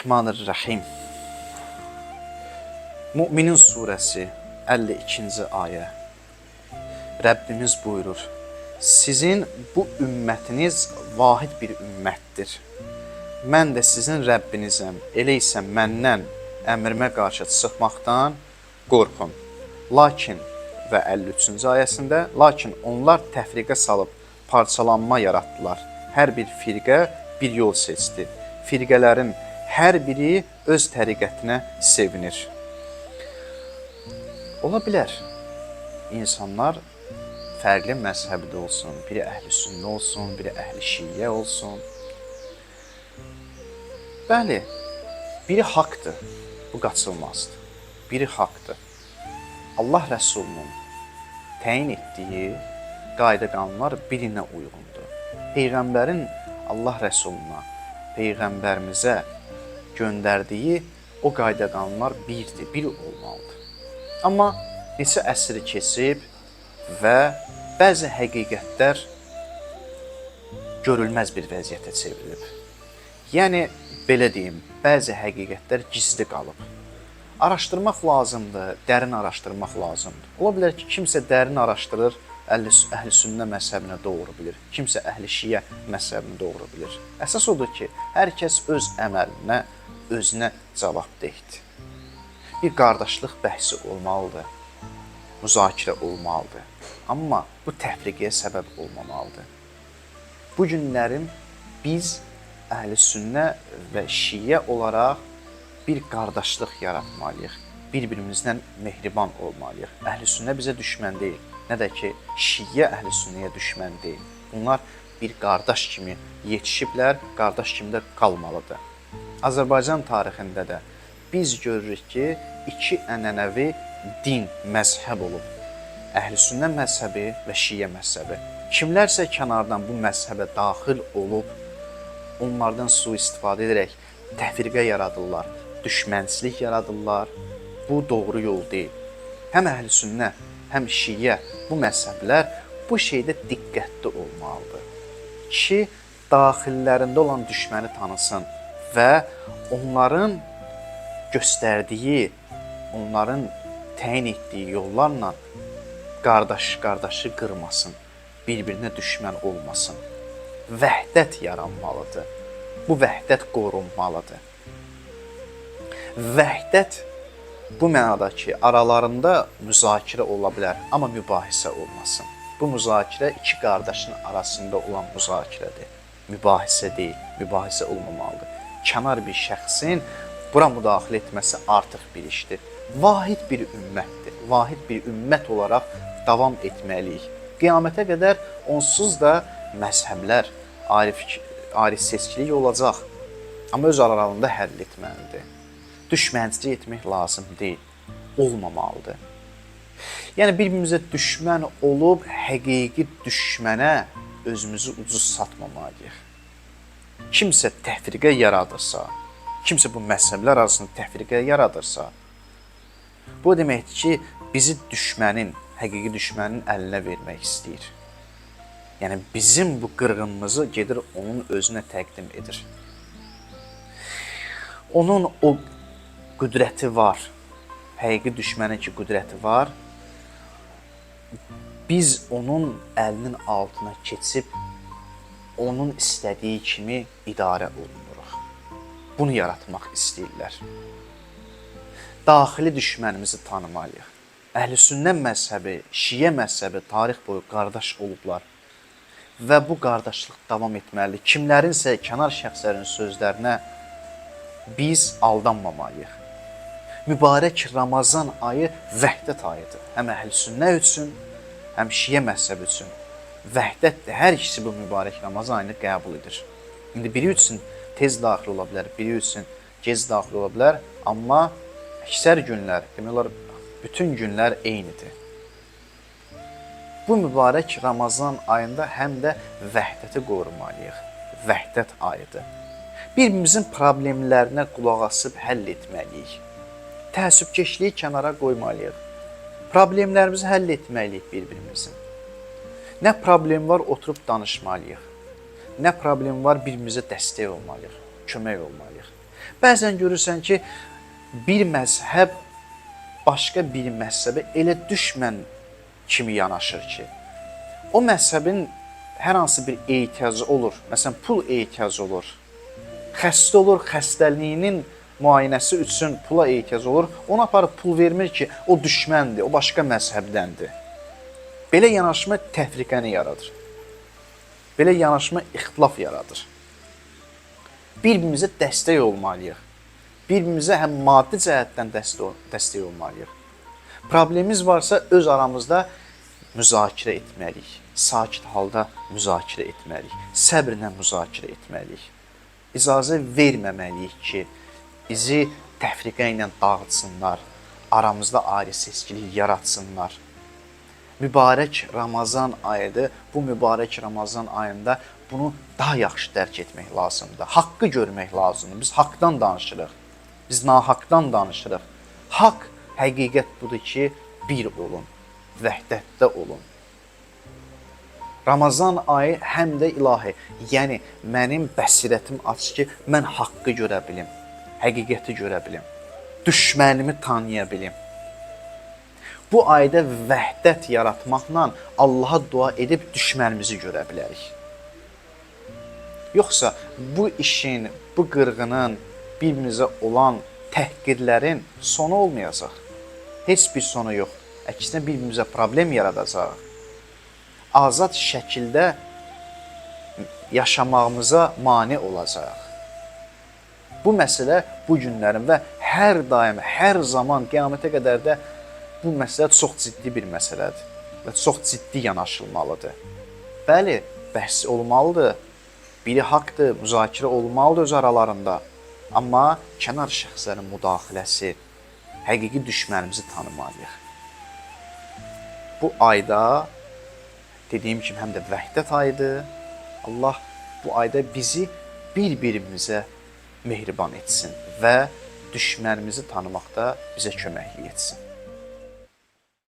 Bismillahirrahmanirrahim. Müminin surəsi 52-ci ayə. Rəbbimiz buyurur: Sizin bu ümmətiniz vahid bir ümmətdir. Mən də sizin Rəbbinizəm. Elə isə məndən əmrimə qarşı çıxmaqdan qorxun. Lakin və 53-cü ayəsində, lakin onlar təfriqə salıb parçalanma yaratdılar. Hər bir firqə bir yol seçdi. Firqələrin hər biri öz təriqətinə sevinir. Ola bilər, insanlar fərqli məzhəbdə olsun, biri əhl-i sünnə olsun, biri əhl-i şiyyə olsun. Bəli, biri haqdır, bu qaçılmazdır. Biri haqdır. Allah Rəsulunun təyin etdiyi qayda qanunlar birinə uyğundur. Peyğəmbərin Allah Rəsuluna, Peyğəmbərimizə göndərdiyi o qayda qanunlar birdir, bir olmalıdır. Amma neçə əsr keçib və bəzi həqiqətlər görülməz bir vəziyyətə çevrilib. Yəni, belə deyim, bəzi həqiqətlər gizli qalıb. Araşdırmaq lazımdır, dərin araşdırmaq lazımdır. Ola bilər ki, kimsə dərin araşdırır, əhl-i sünnə məzhəbinə doğru bilir, kimsə əhl-i şiyyə məzhəbinə doğru bilir. Əsas odur ki, hər kəs öz əməlinə, özünə cavabdehdir. Bir qardaşlıq bəhsi olmalıdır, müzakirə olmalıdır. Amma bu təfriqəyə səbəb olmamalıdır. Bu günlərin biz əhl-i sünnə və şiyyə olaraq bir qardaşlıq yaratmalıyıq. Bir-birimizdən mehriban olmalıyıq. Əhl-i sünnə bizə düşmən deyil. Nə də ki, şiyyə əhl-i sünnəyə düşmən deyil. Bunlar bir qardaş kimi yetişiblər, qardaş kimi də qalmalıdır. Azərbaycan tarixində də biz görürük ki, iki ənənəvi din, məzhəb olub. Əhl-i sünnə məzhəbi və şiyyə məzhəbi. Kimlərsə kənardan bu məzhəbə daxil olub, onlardan sui-istifadə edərək təfriqə yaradırlar, düşmənçilik yaradırlar. Bu doğru yol deyil. Həm əhl-i sünnə, həm şiyyə, bu məzhəblər bu şeydə diqqətli olmalıdır ki, daxillərində olan düşməni tanısın və onların göstərdiyi, onların təyin etdiyi yollarla qardaşı qırmasın, bir-birinə düşmən olmasın. Vəhdət yaranmalıdır. Bu vəhdət qorunmalıdır. Vəhdət bu mənada ki, aralarında müzakirə ola bilər, amma mübahisə olmasın. Bu müzakirə iki qardaşın arasında olan müzakirədir. Mübahisə deyil, mübahisə olmamalıdır. Kənar bir şəxsin bura müdaxilə etməsi artıq bir işdir. Vahid bir ümmətdir. Vahid bir ümmət olaraq davam etməliyik. Qiyamətə qədər onsuz da məzhəblər, ayrı seçkilik olacaq. Amma öz aralarında həll etməlidir. Düşmənçilik etmək lazım deyil, olmamalıdır. Yəni, bir-birimizə düşmən olub, həqiqi düşmənə özümüzü ucuz satmamalıyıq. Kimsə təfriqə yaradırsa, kimsə bu məzhəblər arasında təfriqə yaradırsa, bu deməkdir ki, bizi düşmənin, həqiqi düşmənin əlinə vermək istəyir. Yəni, bizim bu qırğınımızı gedir, onun özünə təqdim edir. Onun o qüdrəti var, həqiqi düşmənin ki, qüdrəti var. Biz onun əlinin altına keçib, onun istədiyi kimi idarə olunuruq. Bunu yaratmaq istəyirlər. Daxili düşmənimizi tanımalıyıq. Əhl-i sünnə məzhəbi, şiyyə məzhəbi tarix boyu qardaş olublar. Və bu qardaşlıq davam etməlidir. Kimlərinsə kənar şəxslərin sözlərinə biz aldanmamalıyıq. Mübarək Ramazan ayı vəhdət ayıdır. Həm əhl-i sünnə üçün, həm şiyyə məzhəbi üçün. Vəhdətdir. Hər ikisi bu mübarək Ramazan ayını qəbul edir. İndi biri üçün tez daxil ola bilər, biri üçün gec daxil ola bilər. Amma əksər günlər, demək olar, bütün günlər eynidir. Bu mübarək Ramazan ayında həm də vəhdəti qorumalıyıq. Vəhdət ayıdır. Bir-birimizin problemlərinə qulaq asıb həll etməliyik. Təəssübkeşliyi kənara qoymalıyıq. Problemlərimizi həll etməliyik bir-birimizin. Nə problem var, oturub danışmalıyıq. Nə problem var, bir-birimizə dəstək olmalıyıq, kömək olmalıyıq. Bəzən görürsən ki, bir məzhəb başqa bir məzhəbə elə düşmən kimi yanaşır ki, o məzhəbin hər hansı bir ehtiyacı olur. Məsələn, pul ehtiyacı olur. Xəstə olur, xəstəliyinin müayinəsi üçün pula ehtiyac olur. Ona aparıb pul vermir ki, o düşməndir, o başqa məzhəbdəndir. Belə yanaşma təfriqəni yaradır. Belə yanaşma ixtilaf yaradır. Bir-birimizə dəstək olmalıyıq. Bir-birimizə həm maddi cəhətdən dəstək olmalıyıq. Problemimiz varsa öz aramızda müzakirə etməliyik. Sakit halda müzakirə etməliyik. Səbrlə müzakirə etməliyik. İcazə verməməliyik ki, bizi təfriqə ilə dağıtsınlar, aramızda ayrı seçkilik yaratsınlar. Mübarək Ramazan ayıdır. Bu mübarək Ramazan ayında bunu daha yaxşı dərk etmək lazımdır. Haqqı görmək lazımdır. Biz haqdan danışırıq. Biz nahaqdan danışırıq. Haqq, həqiqət budur ki, bir olun, vəhdətdə olun. Ramazan ayı həm də ilahi, yəni mənim bəsirətim aç ki, mən haqqı görə bilim, həqiqəti görə bilim, düşmənimi tanıya bilim. Bu ayda vəhdət yaratmaqla Allaha dua edib düşmənimizi görə bilərik. Yoxsa bu işin, bu qırğının, bir-birimizə olan təhqirlərin sonu olmayacaq. Heç bir sonu yox. Əksinə bir-birimizə problem yaradacaq. Azad şəkildə yaşamağımıza mane olacaq. Bu məsələ bu günlərin və hər daim, hər zaman qiyamətə qədər də bu məsələ çox ciddi bir məsələdir və çox ciddi yanaşılmalıdır. Bəli, bəhs olmalıdır, biri haqdır, müzakirə olmalıdır öz aralarında. Amma kənar şəxslərin müdaxiləsi, həqiqi düşmənimizi tanımalıyıq. Bu ayda dediyim kimi həm də vəhdət ayıdır. Allah bu ayda bizi bir-birimizə mehriban etsin və düşmənimizi tanımaqda bizə köməklik etsin.